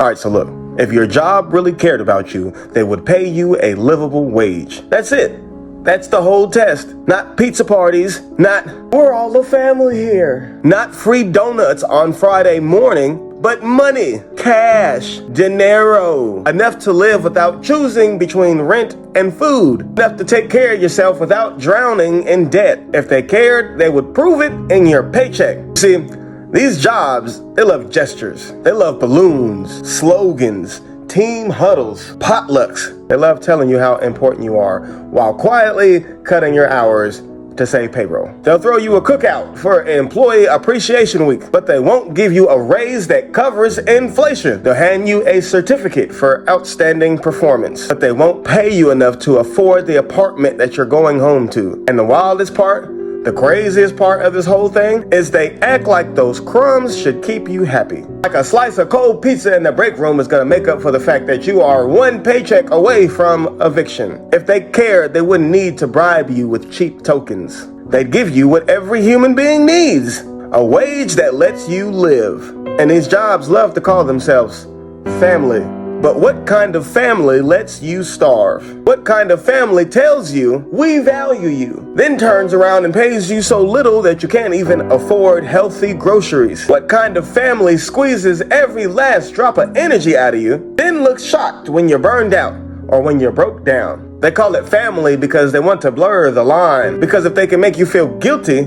All right, so look, if your job really cared about you, they would pay you a livable wage. That's it. That's the whole test. Not pizza parties, not we're all the family here, not free donuts on Friday morning, but money, cash, dinero, enough to live without choosing between rent and food, enough to take care of yourself without drowning in debt. If they cared, they would prove it in your paycheck. See, these jobs, they love gestures. They love balloons, slogans, team huddles, potlucks. They love telling you how important you are while quietly cutting your hours to save payroll. They'll throw you a cookout for Employee Appreciation Week, but they won't give you a raise that covers inflation. They'll hand you a certificate for outstanding performance, but they won't pay you enough to afford the apartment that you're going home to. And the wildest part, the craziest part of this whole thing is they act like those crumbs should keep you happy. Like a slice of cold pizza in the break room is going to make up for the fact that you are one paycheck away from eviction. If they cared, they wouldn't need to bribe you with cheap tokens. They'd give you what every human being needs, a wage that lets you live. And these jobs love to call themselves family. But what kind of family lets you starve? What kind of family tells you, we value you, then turns around and pays you so little that you can't even afford healthy groceries? What kind of family squeezes every last drop of energy out of you, then looks shocked when you're burned out or when you're broke down? They call it family because they want to blur the line. Because if they can make you feel guilty,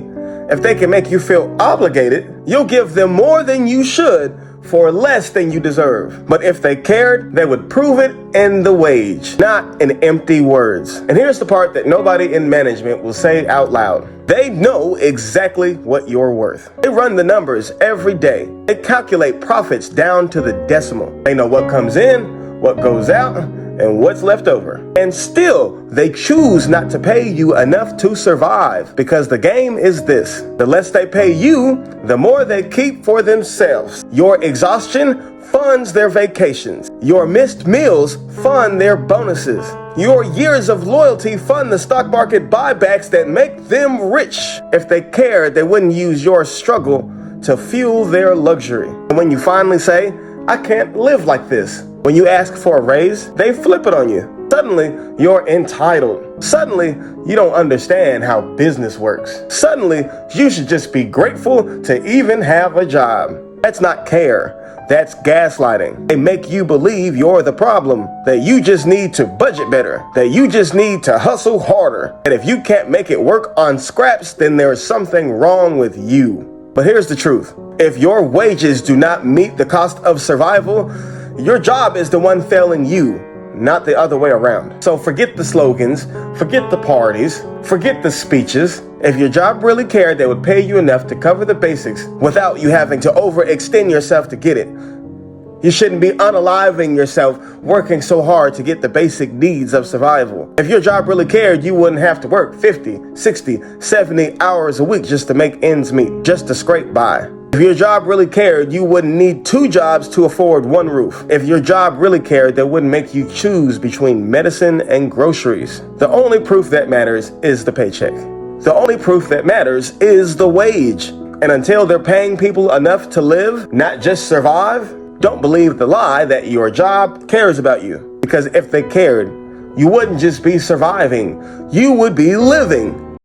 if they can make you feel obligated, you'll give them more than you should for less than you deserve. But if they cared, they would prove it in the wage, not in empty words. And here's the part that nobody in management will say out loud. They know exactly what you're worth. They run the numbers every day. They calculate profits down to the decimal. They know what comes in, what goes out, and what's left over. And still, they choose not to pay you enough to survive, because the game is this: the less they pay you, the more they keep for themselves. Your exhaustion funds their vacations. Your missed meals fund their bonuses. Your years of loyalty fund the stock market buybacks that make them rich. If they cared, they wouldn't use your struggle to fuel their luxury. And when you finally say, I can't live like this, when you ask for a raise, they flip it on you. Suddenly, you're entitled. Suddenly, you don't understand how business works. Suddenly, you should just be grateful to even have a job. That's not care. That's gaslighting. They make you believe you're the problem, that you just need to budget better, that you just need to hustle harder, and if you can't make it work on scraps, then there's something wrong with you. But here's the truth. If your wages do not meet the cost of survival, your job is the one failing you, not the other way around. So forget the slogans, forget the parties, forget the speeches. If your job really cared, they would pay you enough to cover the basics without you having to overextend yourself to get it. You shouldn't be unaliving yourself working so hard to get the basic needs of survival. If your job really cared, you wouldn't have to work 50, 60, 70 hours a week just to make ends meet, just to scrape by. If your job really cared, you wouldn't need 2 jobs to afford 1 roof. If your job really cared, they wouldn't make you choose between medicine and groceries. The only proof that matters is the paycheck. The only proof that matters is the wage. And until they're paying people enough to live, not just survive, don't believe the lie that your job cares about you. Because if they cared, you wouldn't just be surviving, you would be living.